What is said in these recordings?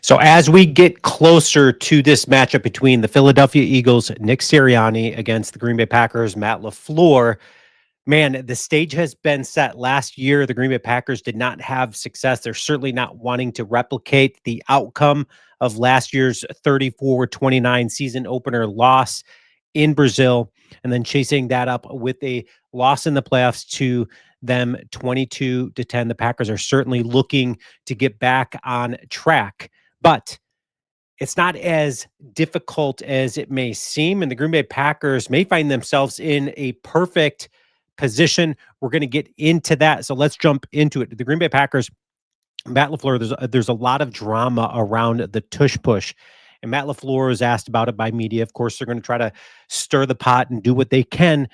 So as we get closer to this matchup between the Philadelphia Eagles, Nick Sirianni against the Green Bay Packers, Matt LaFleur, man, the stage has been set. Last year, the Green Bay Packers did not have success. They're certainly not wanting to replicate the outcome of last year's 34-29 season opener loss in Brazil, and then chasing that up with a loss in the playoffs to them 22-10. The Packers are certainly looking to get back on track, but it's not as difficult as it may seem. And the Green Bay Packers may find themselves in a perfect position. We're going to get into that. So let's jump into it. The Green Bay Packers, Matt LaFleur, there's a lot of drama around the tush push. And Matt LaFleur is asked about it by media. Of course, they're going to try to stir the pot and do what they can.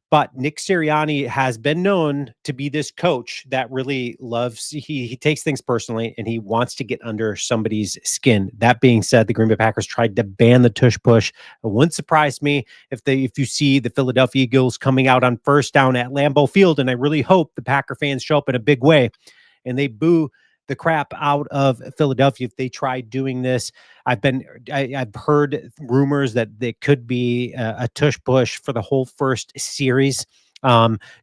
But Nick Sirianni has been known to be this coach that really loves, he takes things personally and he wants to get under somebody's skin. That being said, the Green Bay Packers tried to ban the tush push. It wouldn't surprise me if you see the Philadelphia Eagles coming out on first down at Lambeau Field, and I really hope the Packer fans show up in a big way and they boo the crap out of Philadelphia if they try doing this. I've heard rumors that there could be a tush push for the whole first series.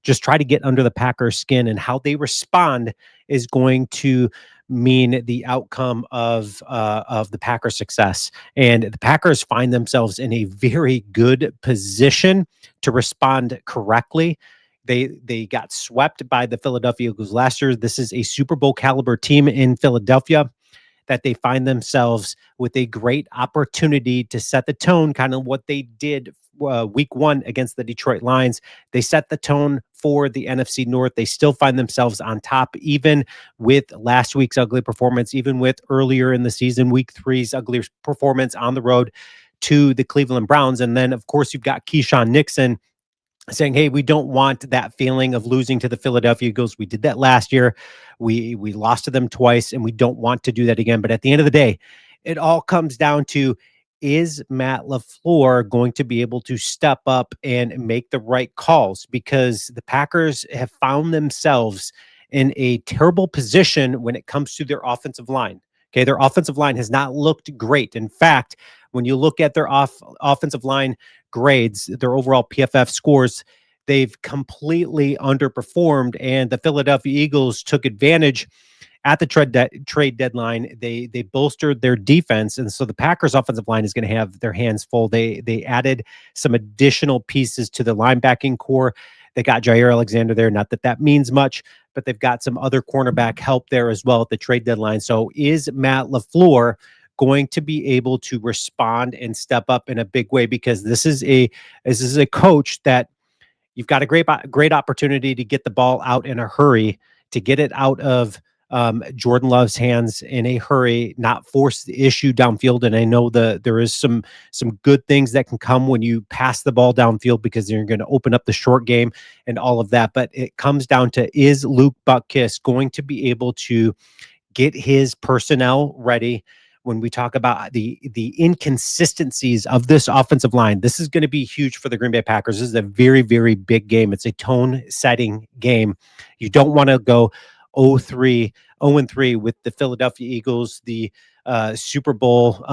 Just try to get under the Packers' skin, and how they respond is going to mean the outcome of the Packers' success. And the Packers find themselves in a very good position to respond correctly. They got swept by the Philadelphia Eagles last year. This is a Super Bowl caliber team in Philadelphia that they find themselves with a great opportunity to set the tone, kind of what they did week one against the Detroit Lions. They set the tone for the NFC North. They still find themselves on top, even with last week's ugly performance, even with earlier in the season, week three's ugly performance on the road to the Cleveland Browns. And then, of course, you've got Keyshawn Nixon saying, "Hey, we don't want that feeling of losing to the Philadelphia Eagles. We did that last year. We lost to them twice, and we don't want to do that again." But at the end of the day, it all comes down to, is Matt LaFleur going to be able to step up and make the right calls? Because the Packers have found themselves in a terrible position when it comes to their offensive line. Okay, their offensive line has not looked great. In fact, when you look at their offensive line grades, their overall PFF scores, they've completely underperformed. And the Philadelphia Eagles took advantage at the trade deadline. They bolstered their defense, and so the Packers offensive line is going to have their hands full. They added some additional pieces to the linebacking core. They got Jair Alexander there. Not that that means much, but they've got some other cornerback help there as well at the trade deadline. So is Matt LaFleur going to be able to respond and step up in a big way? Because this is a coach that you've got a great opportunity to get the ball out in a hurry, to get it out of Jordan Love's hands in a hurry, not force the issue downfield. And I know there is some good things that can come when you pass the ball downfield, because you're going to open up the short game and all of that. But it comes down to, is Luke Butkus going to be able to get his personnel ready? When we talk about the inconsistencies of this offensive line, this is going to be huge for the Green Bay Packers. This is a very, very big game. It's a tone-setting game. You don't want to go 0-3 with the Philadelphia Eagles, the Super Bowl,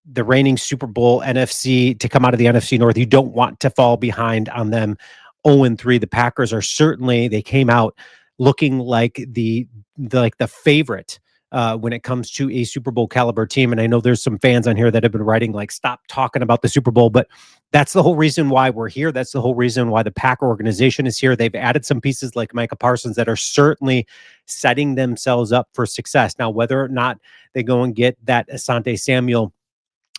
the reigning Super Bowl NFC, to come out of the NFC North. You don't want to fall behind on them 0-3. The Packers are certainly, they came out looking like the favorite when it comes to a Super Bowl caliber team. And I know there's some fans on here that have been writing like, stop talking about the Super Bowl, but that's the whole reason why we're here. That's the whole reason why the Packer organization is here. They've added some pieces like Micah Parsons that are certainly setting themselves up for success. Now, whether or not they go and get that Asante Samuel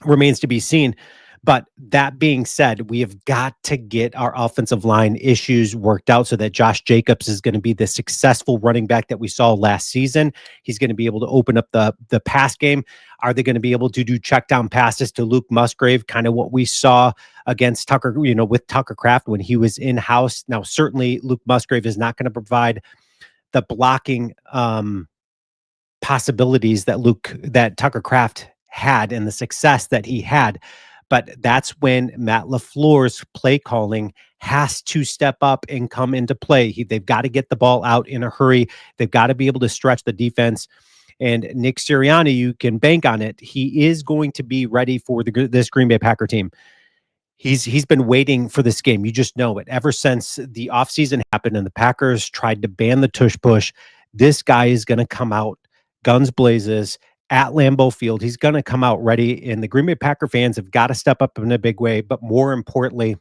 remains to be seen. But that being said, we have got to get our offensive line issues worked out so that Josh Jacobs is going to be the successful running back that we saw last season. He's going to be able to open up the pass game. Are they going to be able to do check down passes to Luke Musgrave, kind of what we saw against Tucker, with Tucker Kraft when he was in-house? Now, certainly Luke Musgrave is not going to provide the blocking possibilities that Tucker Kraft had and the success that he had. But that's when Matt LaFleur's play calling has to step up and come into play. They've got to get the ball out in a hurry. They've got to be able to stretch the defense. And Nick Sirianni, you can bank on it. He is going to be ready for this Green Bay Packer team. He's been waiting for this game. You just know it. Ever since the offseason happened and the Packers tried to ban the tush push, this guy is going to come out guns blazes at Lambeau Field. He's going to come out ready, and the Green Bay Packer fans have got to step up in a big way. But more importantly,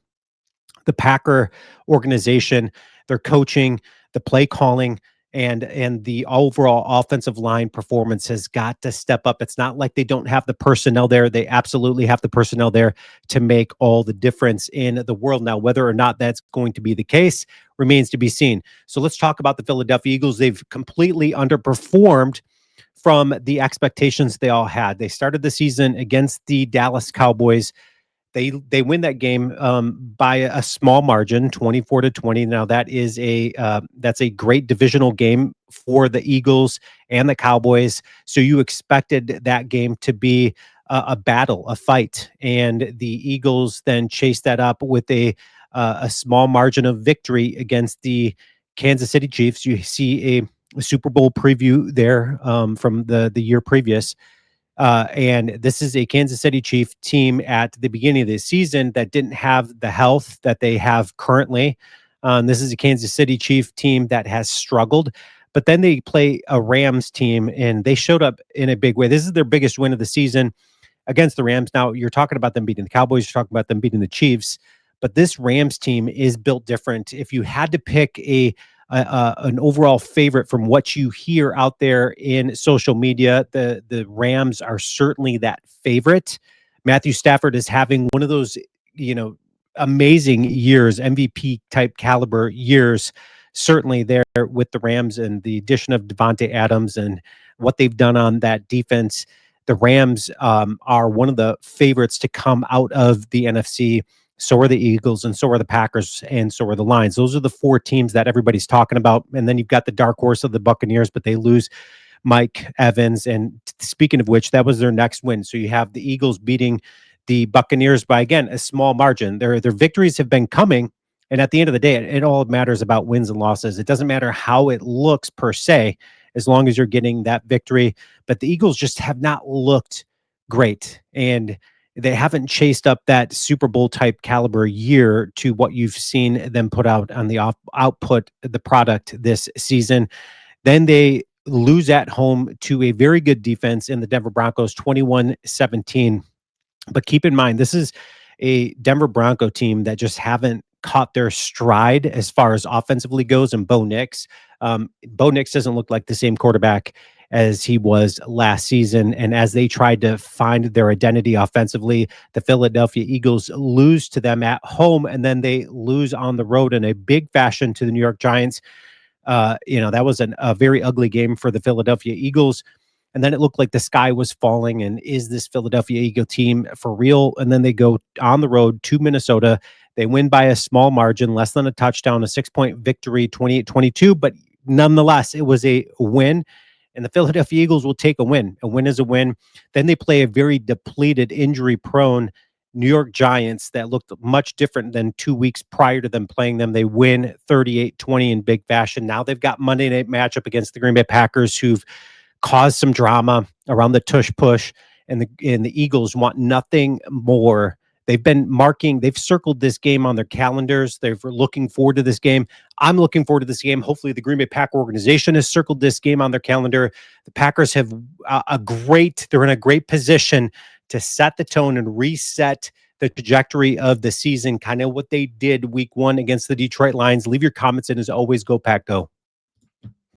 the Packer organization, their coaching, the play calling, and the overall offensive line performance has got to step up. It's not like they don't have the personnel there. They absolutely have the personnel there to make all the difference in the world. Now, whether or not that's going to be the case remains to be seen. So let's talk about the Philadelphia Eagles. They've completely underperformed from the expectations they all had. They started the season against the Dallas Cowboys. They win that game by a small margin, 24-20. Now that's a great divisional game for the Eagles and the Cowboys. So you expected that game to be a battle, a fight, and the Eagles then chased that up with a small margin of victory against the Kansas City Chiefs. You see a Super Bowl preview there from the year previous. And this is a Kansas City Chief team at the beginning of the season that didn't have the health that they have currently. This is a Kansas City Chief team that has struggled, but then they play a Rams team and they showed up in a big way. This is their biggest win of the season against the Rams. Now, you're talking about them beating the Cowboys, you're talking about them beating the Chiefs, but this Rams team is built different. If you had to pick an overall favorite from what you hear out there in social media, the Rams are certainly that favorite. Matthew Stafford is having one of those, amazing years, MVP type caliber years, certainly there with the Rams and the addition of Devontae Adams and what they've done on that defense. The Rams are one of the favorites to come out of the NFC. So are the Eagles, and so are the Packers, and so are the Lions. Those are the four teams that everybody's talking about. And then you've got the dark horse of the Buccaneers, but they lose Mike Evans. And speaking of which, that was their next win. So you have the Eagles beating the Buccaneers by, again, a small margin. Their victories have been coming. And at the end of the day, it all matters about wins and losses. It doesn't matter how it looks per se, as long as you're getting that victory. But the Eagles just have not looked great. And they haven't chased up that Super Bowl type caliber year to what you've seen them put out on the output, the product this season. Then they lose at home to a very good defense in the Denver Broncos, 21-17. But keep in mind, this is a Denver Bronco team that just haven't caught their stride as far as offensively goes. And Bo Nix doesn't look like the same quarterback as he was last season. And as they tried to find their identity offensively, the Philadelphia Eagles lose to them at home, and then they lose on the road in a big fashion to the New York Giants. That was a very ugly game for the Philadelphia Eagles. And then it looked like the sky was falling. And is this Philadelphia Eagle team for real? And then they go on the road to Minnesota. They win by a small margin, less than a touchdown, a 6-point victory, 28-22. But nonetheless, it was a win. And the Philadelphia Eagles will take a win. A win is a win. Then they play a very depleted, injury-prone New York Giants that looked much different than 2 weeks prior to them playing them. They win 38-20 in big fashion. Now they've got Monday night matchup against the Green Bay Packers, who've caused some drama around the tush push, and the Eagles want nothing more. They've circled this game on their calendars. They're looking forward to this game. I'm looking forward to this game. Hopefully the Green Bay Packer organization has circled this game on their calendar. The Packers have they're in a great position to set the tone and reset the trajectory of the season, kind of what they did week 1 against the Detroit Lions. Leave your comments in. As always, go Pack Go.